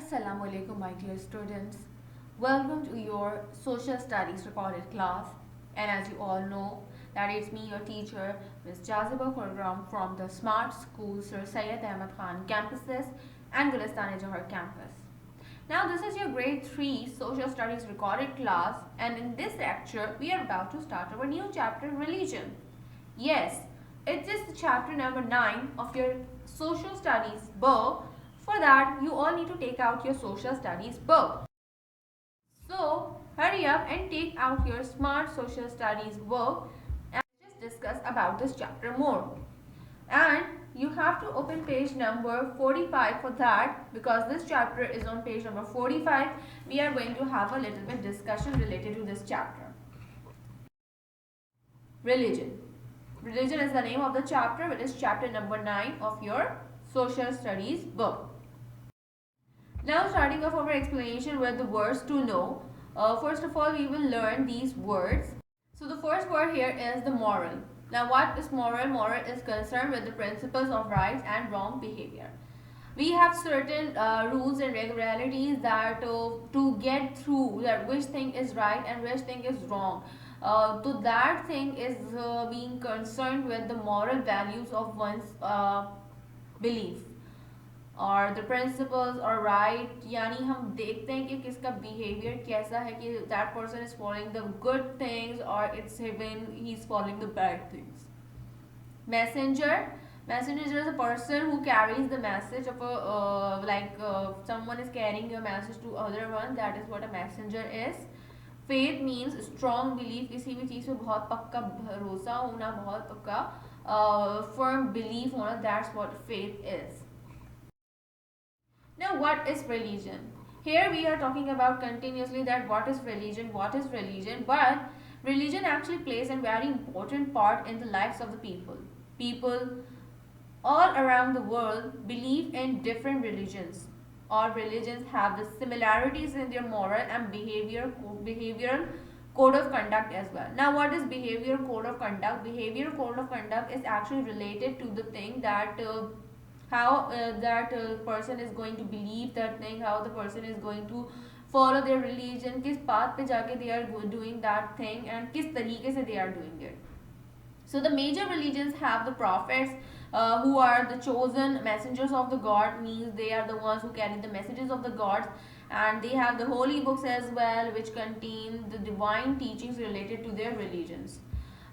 Assalamu alaikum, my dear students. Welcome to your social studies recorded class. And as you all know, that it's me, your teacher, Ms. Jaziba Khurram from the Smart School Sir Syed Ahmad Khan campuses and Gulistan Johar campus. Now, this is your grade 3 social studies recorded class, and in this lecture, we are about to start our new chapter, religion. Yes, it is the chapter number 9 of your social studies book. For that, you all need to take out your social studies book. So, hurry up and take out your smart social studies book and just discuss about this chapter more. And you have to open page number 45 for that, because this chapter is on page number 45. We are going to have a little bit discussion related to this chapter. Religion. Religion is the name of the chapter, which is chapter number 9 of your social studies book. Now, starting off our explanation with the words to know. First of all, we will learn these words. So the first word here is the moral. Now, what is moral? Moral is concerned with the principles of right and wrong behavior. We have certain rules and regularities that to get through that which thing is right and which thing is wrong. So that thing is being concerned with the moral values of one's belief. और the principles और right, यानी हम देखते हैं कि किसका behaviour कैसा है, कि that person is following the good things और it's when he is following the bad things. Messenger. Messenger is a person who carries the message of someone is carrying your message to other one. That is what a messenger is. Faith means strong belief. किसी भी चीज़ पे बहुत पक्का भरोसा होना, बहुत पक्का firm belief होना. That's what faith is. Now, what is religion? Here we are talking about continuously that what is religion, but religion actually plays a very important part in the lives of the people. People all around the world believe in different religions. All religions have the similarities in their moral and behavioral code of conduct as well. Now, what is behavioral code of conduct? Behavioral code of conduct is actually related to the thing that how that person is going to believe that thing, how the person is going to follow their religion, किस path पे जाके they are doing that thing and किस तरीके से they are doing it. So the major religions have the prophets who are the chosen messengers of the God, means they are the ones who carry the messages of the gods, and they have the holy books as well, which contain the divine teachings related to their religions.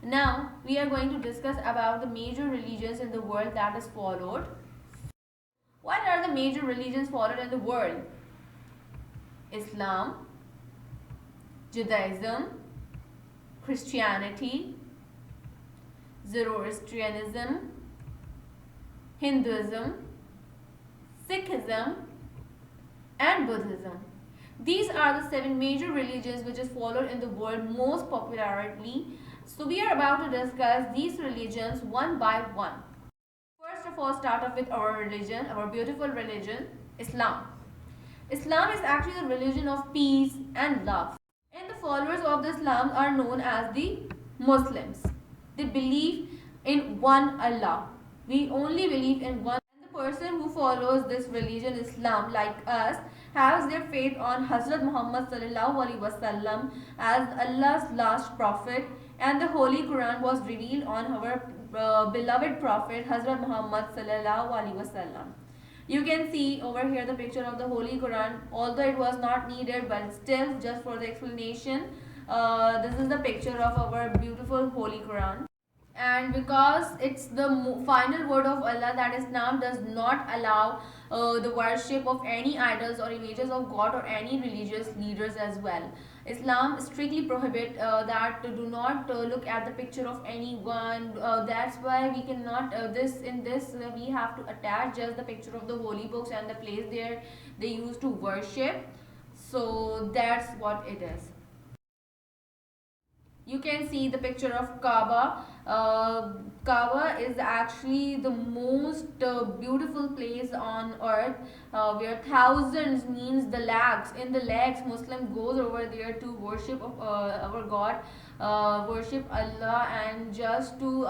Now we are going to discuss about the major religions in the world that is followed. What are the major religions followed in the world? Islam, Judaism, Christianity, Zoroastrianism, Hinduism, Sikhism, and Buddhism. These are the 7 major religions which is followed in the world most popularly. So we are about to discuss these religions one by one. First of all, start off with our religion, our beautiful religion, Islam. Islam is actually the religion of peace and love. And the followers of the Islam are known as the Muslims. They believe in one Allah. We only believe in one. And the person who follows this religion, Islam, like us, has their faith on Hazrat Muhammad sallallahu alaihi wasallam as Allah's last prophet, and the Holy Quran was revealed on our beloved prophet Hazrat Muhammad sallallahu alaihi wasallam. You can see over here the picture of the Holy Quran, although it was not needed, but still just for the explanation, this is the picture of our beautiful Holy Quran. And because it's the final word of Allah, that Islam does not allow the worship of any idols or images of God or any religious leaders as well. Islam strictly prohibit that do not look at the picture of anyone. That's why we cannot we have to attach just the picture of the holy books and the place there they used to worship. So that's what it is. You can see the picture of Kaaba. Kaaba is actually the most beautiful place on earth, where thousands, means the lakhs, in the lakhs Muslim goes over there to worship our God, worship Allah, and just to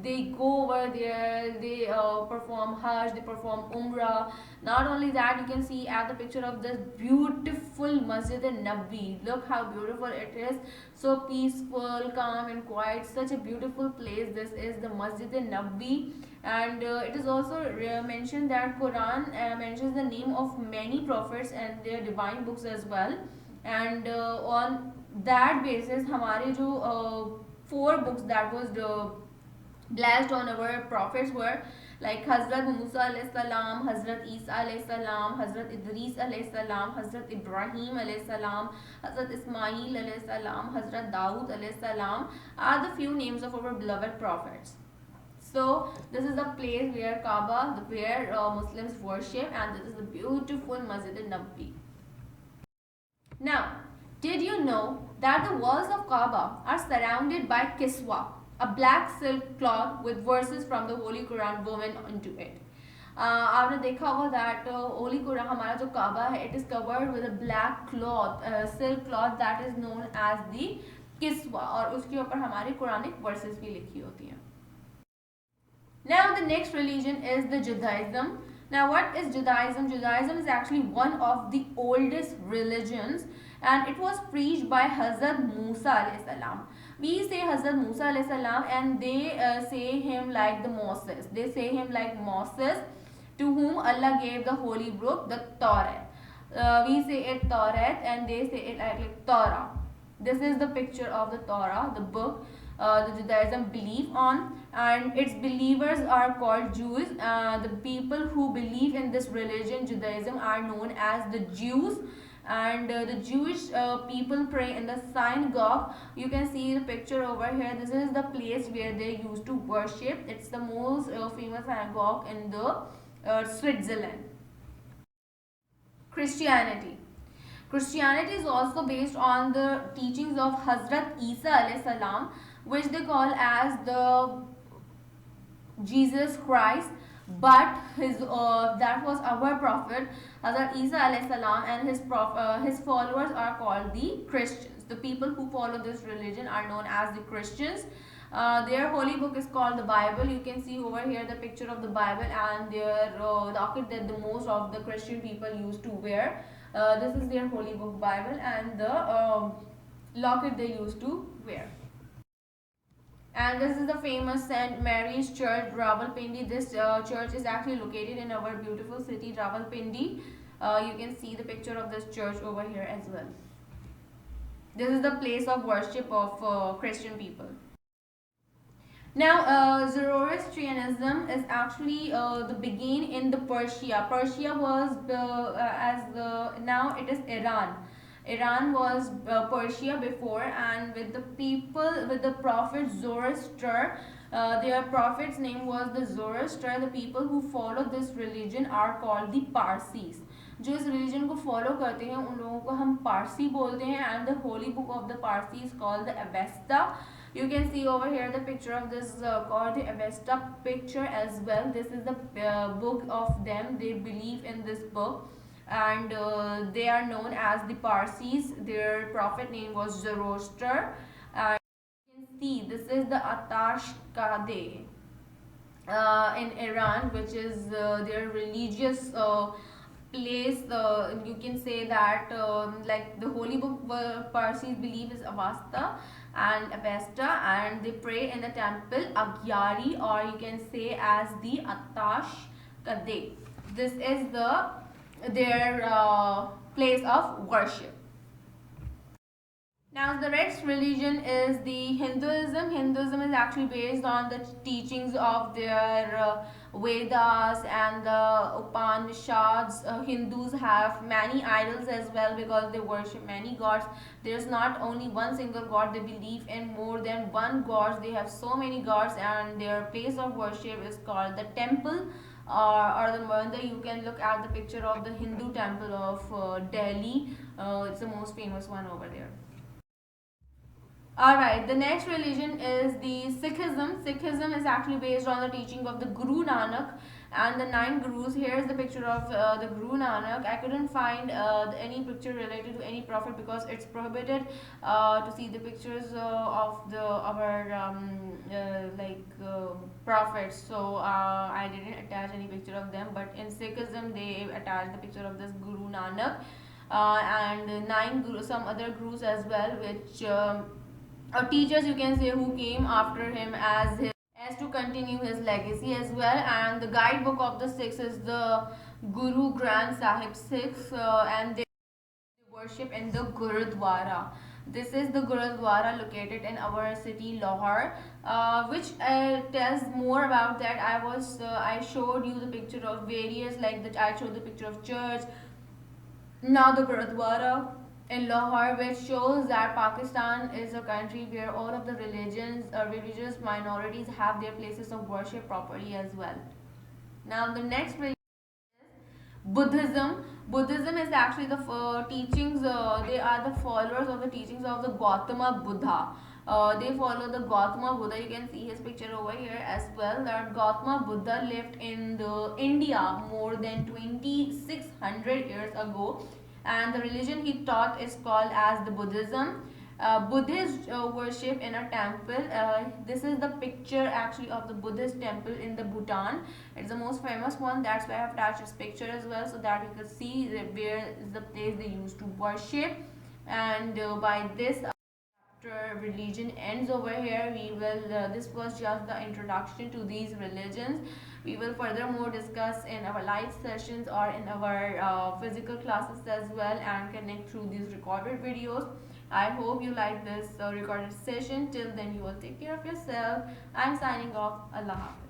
they go over there, they perform Hajj, they perform Umrah. Not only that, you can see at the picture of this beautiful Masjid al-Nabi. Look how beautiful it is. So peaceful, calm and quiet. Such a beautiful place. This is the Masjid al-Nabi. And it is also mentioned that Quran mentions the name of many prophets and their divine books as well. And on that basis, हमारे जो four books that was blessed on our prophets were like Hazrat Musa alayhi salam, Hazrat Isa alayhi salam, Hazrat Idris alayhi salam, Hazrat Ibrahim alayhi salam, Hazrat Ismail alayhi salam, Hazrat Dawood alayhi salam are the few names of our beloved prophets. So this is the place where Kaaba, where Muslims worship, and this is the beautiful Masjid al-Nabi. Now, did you know that the walls of Kaaba are surrounded by kiswa, a black silk cloth with verses from the Holy Quran woven into it? आपने देखा होगा that Holy Quran हमारा जो काबा है, it is covered with a black cloth, silk cloth that is known as the kiswa, और उसके ऊपर हमारी Quranic verses भी लिखी होती हैं. Now the next religion is the Judaism. Now what is Judaism? Judaism is actually one of the oldest religions, and it was preached by Hazrat Musa alayhi salam. We say Hazrat Musa alayhi salam, and they say him like the Moses. They say him like Moses, to whom Allah gave the holy book, the Torah. We say it Torah, and they say it like Torah. This is the picture of the Torah, the book the Judaism believe on, and its believers are called Jews. The people who believe in this religion, Judaism, are known as the Jews. And the Jewish people pray in the synagogue. You can see the picture over here. This is the place where they used to worship. It's the most famous synagogue in the Switzerland. Christianity. Christianity is also based on the teachings of Hazrat Isa alayhi salam, which they call as the Jesus Christ, but that was our prophet Hazrat Isa alayhi salam, and his followers are called the Christians. The people who follow this religion are known as the Christians. Their holy book is called the Bible. You can see over here the picture of the Bible and their locket that the most of the Christian people used to wear. This is their holy book Bible and the locket they used to wear. And this is the famous St. Mary's Church, Rawalpindi. This church is actually located in our beautiful city, Rawalpindi. You can see the picture of this church over here as well. This is the place of worship of Christian people. Now, Zoroastrianism is actually the begin in the Persia. Persia was now it is Iran. Iran was Persia before, and with the prophet Zoroaster, their prophet's name was the Zoroaster. The people who follow this religion are called the Parsis. जो इस religion को follow करते हैं उन लोगों को हम पारसी बोलते हैं, and the holy book of the Parsi is called the Avesta. You can see over here the picture of this called the Avesta picture as well. This is the book of them. They believe in this book, and they are known as the Parsis. Their prophet name was Zoroaster. And you can see this is the Atash Kadeh in Iran, which is their religious place. You can say that like the holy book Parsis believe is Avesta and Avesta, and they pray in the temple Agyari, or you can say as the Atash Kadeh. This is their place of worship. Now the next religion is the Hinduism. Hinduism is actually based on the teachings of their Vedas and the Upanishads. Hindus have many idols as well because they worship many gods. There's not only one single god, they believe in more than one god. They have so many gods, and their place of worship is called the temple or the mandir. You can look at the picture of the Hindu temple of Delhi. It's the most famous one over there. Alright, the next religion is the Sikhism. Sikhism is actually based on the teaching of the Guru Nanak, and the 9 gurus. Here is the picture of the Guru Nanak. I couldn't find any picture related to any prophet because it's prohibited to see the pictures of the our prophets. So I didn't attach any picture of them, but in Sikhism they attach the picture of this Guru Nanak, and 9 gurus, some other gurus as well, which teachers you can say, who came after him as to continue his legacy as well. And the guidebook of the Sikhs is the Guru Granth Sahib Sikhs, and they worship in the Gurudwara. This is the Gurudwara located in our city Lahore, which tells more about that. I showed you the picture of various, like that I showed the picture of church, now the Gurudwara in Lahore, which shows that Pakistan is a country where all of the religious minorities have their places of worship properly as well. Now the next religion is Buddhism. Buddhism is actually the teachings. They are the followers of the teachings of the Gautama Buddha. They follow the Gautama Buddha. You can see his picture over here as well. That Gautama Buddha lived in the India more than 2600 years ago, and the religion he taught is called as the Buddhism. Buddhists worship in a temple. This is the picture actually of the Buddhist temple in the Bhutan. It's the most famous one. That's why I have attached this picture as well, so that you can see where is the place they used to worship. And by this chapter religion ends over here. We will this was just the introduction to these religions. We will furthermore discuss in our live sessions or in our physical classes as well, and connect through these recorded videos. I hope you like this recorded session. Till then, you will take care of yourself. I'm signing off. Allah Hafiz.